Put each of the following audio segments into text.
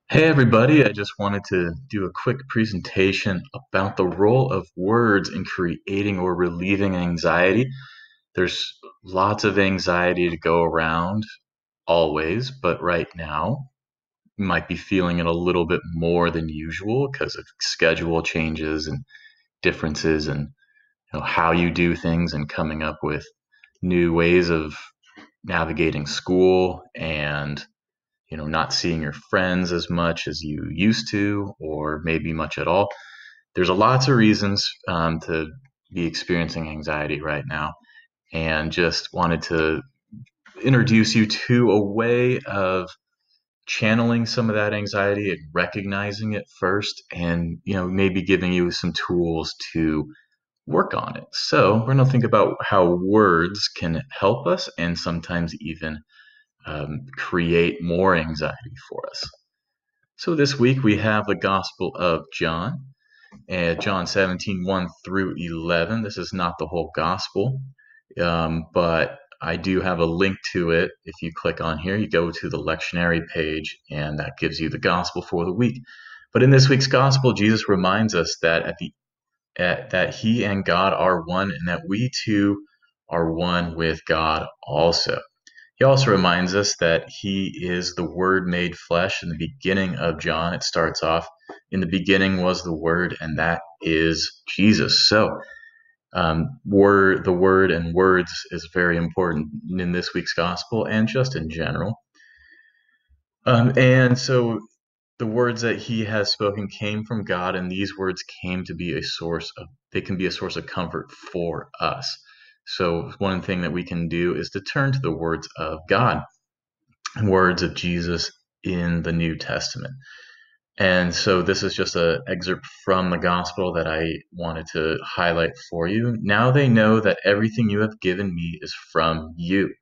Hey everybody, I just wanted to do a quick presentation about the role of words in creating or relieving anxiety. There's lots of anxiety to go around always, but right now you might be feeling it a little bit more than usual because of schedule changes and differences in how you do things and coming up with new ways of navigating school and not seeing your friends as much as you used to, or maybe much at all. There's a lots of reasons to be experiencing anxiety right now, and just wanted to introduce you to a way of channeling some of that anxiety and recognizing it first, and maybe giving you some tools to work on it. So we're going to think about how words can help us and sometimes even create more anxiety for us. So this week we have the Gospel of John, John 17, 1 through 11. This is not the whole Gospel, but I do have a link to it. If you click on here, you go to the lectionary page, and that gives you the Gospel for the week. But in this week's Gospel, Jesus reminds us that that He and God are one, and that we too are one with God also. He also reminds us that he is the Word made flesh. In the beginning of John, it starts off, in the beginning was the Word, and that is Jesus. So, the Word and words is very important in this week's gospel and just in general. And so the words that he has spoken came from God, and these words came to be they can be a source of comfort for us. So one thing that we can do is to turn to the words of God, words of Jesus in the New Testament. And so this is just an excerpt from the gospel that I wanted to highlight for you. Now they know that everything you have given me is from you.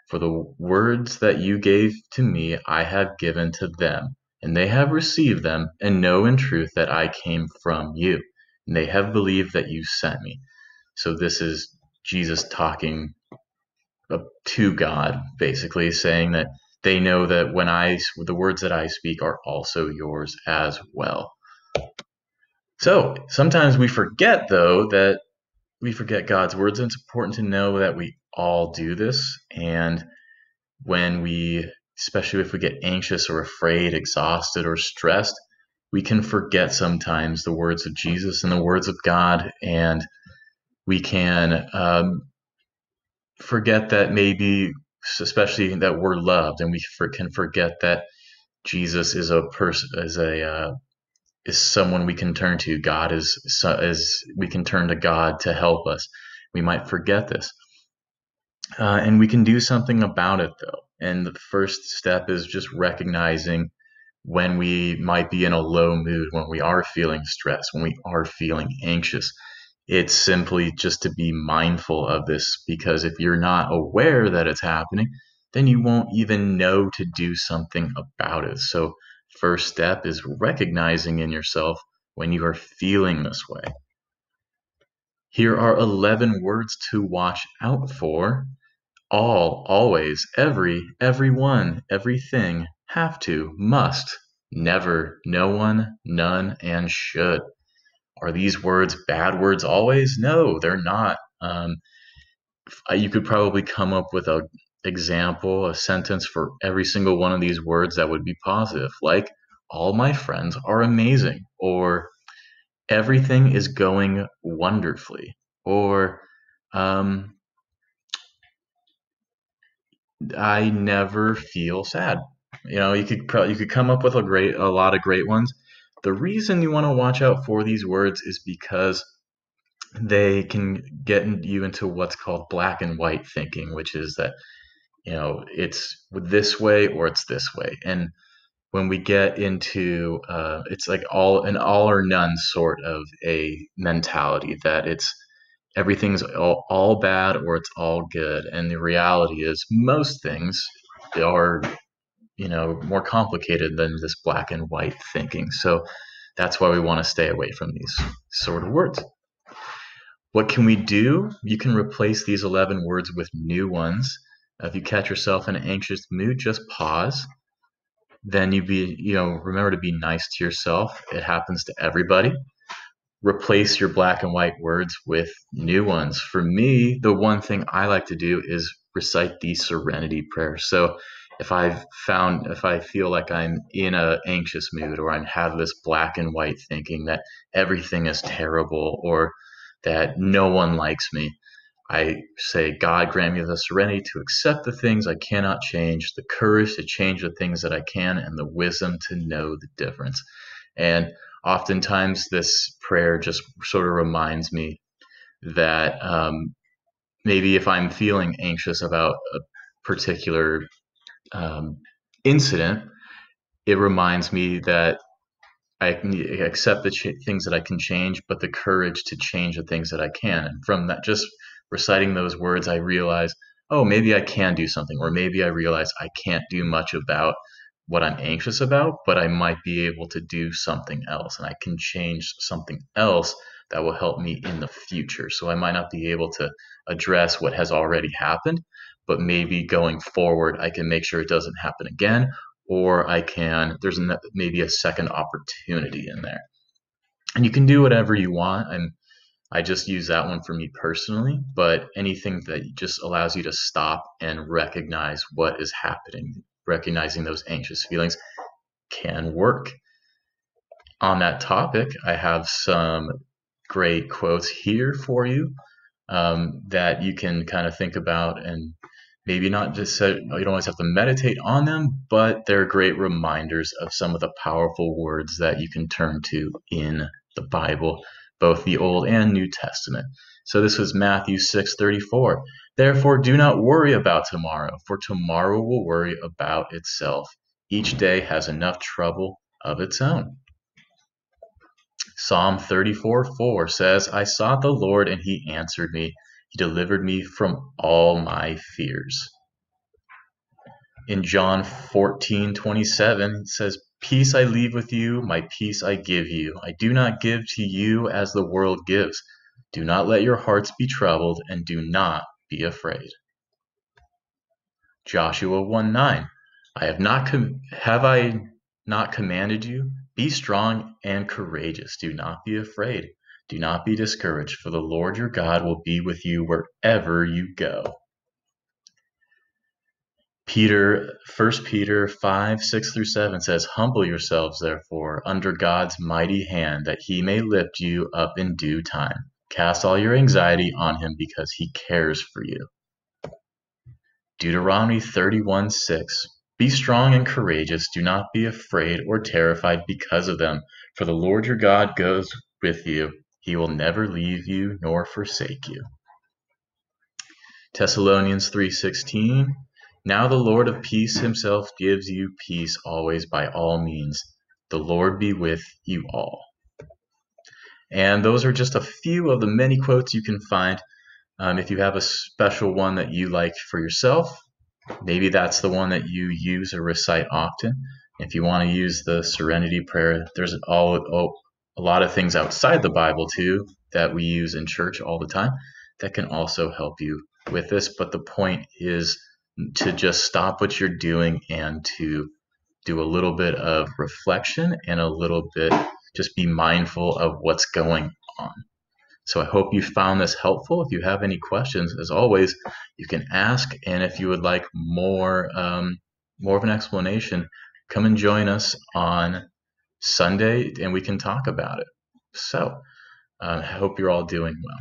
For the words that you gave to me, I have given to them, and they have received them, and know in truth that I came from you, and they have believed that you sent me. So this is Jesus talking to God, basically saying that they know that the words that I speak are also yours as well. So sometimes we forget, though, that we forget God's words, and it's important to know that we all do this. And especially if we get anxious or afraid, exhausted or stressed, we can forget sometimes the words of Jesus and the words of God, and we can forget that maybe, especially that we're loved, and can forget that Jesus is a person, is someone we can turn to. God is we can turn to God to help us. We might forget this, and we can do something about it though. And the first step is just recognizing when we might be in a low mood, when we are feeling stressed, when we are feeling anxious. It's simply just to be mindful of this, because if you're not aware that it's happening, then you won't even know to do something about it. So, first step is recognizing in yourself when you are feeling this way. Here are 11 words to watch out for: all, always, everyone, everything, have to, must, never, no one, none, and should. Are these words bad words always? No, they're not. You could probably come up with a sentence for every single one of these words that would be positive, like all my friends are amazing, or everything is going wonderfully, or um, I never feel sad. You could come up with a lot of great ones. The reason you want to watch out for these words is because they can get you into what's called black and white thinking, which is that it's this way or it's this way. And when we get into it's like all or none sort of a mentality, that it's everything's all bad or it's all good. And the reality is most things are more complicated than this black and white thinking. So that's why we want to stay away from these sort of words. What can we do? You can replace these 11 words with new ones. If you catch yourself in an anxious mood, just pause, then remember to be nice to yourself. It happens to everybody. Replace your black and white words with new ones. For me, the one thing I like to do is recite the serenity prayer. So if I feel like I'm in an anxious mood, or I have this black and white thinking that everything is terrible or that no one likes me, I say, God, grant me the serenity to accept the things I cannot change, the courage to change the things that I can, and the wisdom to know the difference. And oftentimes, this prayer just sort of reminds me that maybe if I'm feeling anxious about a particular um, incident, it reminds me that I can accept the things that I can change, but the courage to change the things that I can. And from that, just reciting those words, I realize, oh, maybe I can do something, or maybe I realize I can't do much about what I'm anxious about, but I might be able to do something else, and I can change something else that will help me in the future. So I might not be able to address what has already happened, but maybe going forward, I can make sure it doesn't happen again, or there's maybe a second opportunity in there. And you can do whatever you want. I just use that one for me personally, but anything that just allows you to stop and recognize what is happening, recognizing those anxious feelings, can work. On that topic, I have some great quotes here for you, that you can kind of think about, and maybe not just say, you don't always have to meditate on them, but they're great reminders of some of the powerful words that you can turn to in the Bible, both the Old and New Testament. So this was Matthew 6:34. Therefore, do not worry about tomorrow, for tomorrow will worry about itself. Each day has enough trouble of its own. Psalm 34:4 says, I sought the Lord and he answered me. He delivered me from all my fears. In John 14:27, it says, Peace I leave with you, my peace I give you. I do not give to you as the world gives. Do not let your hearts be troubled, and do not be afraid. Joshua 1:9, have I not commanded you? Be strong and courageous. Do not be afraid. Do not be discouraged, for the Lord your God will be with you wherever you go. 1 Peter 5:6-7 says, Humble yourselves, therefore, under God's mighty hand, that he may lift you up in due time. Cast all your anxiety on him, because he cares for you. Deuteronomy 31:6. Be strong and courageous. Do not be afraid or terrified because of them, for the Lord your God goes with you. He will never leave you nor forsake you. Thessalonians 3:16. Now the Lord of peace himself gives you peace always by all means. The Lord be with you all. And those are just a few of the many quotes you can find. If you have a special one that you like for yourself, maybe that's the one that you use or recite often. If you want to use the Serenity Prayer, there's a lot of things outside the Bible too that we use in church all the time that can also help you with this. But the point is to just stop what you're doing and to do a little bit of reflection and a little bit just be mindful of what's going on. So I hope you found this helpful. If you have any questions, as always, you can ask. And if you would like more of an explanation, come and join us on Sunday and we can talk about it. So I hope you're all doing well.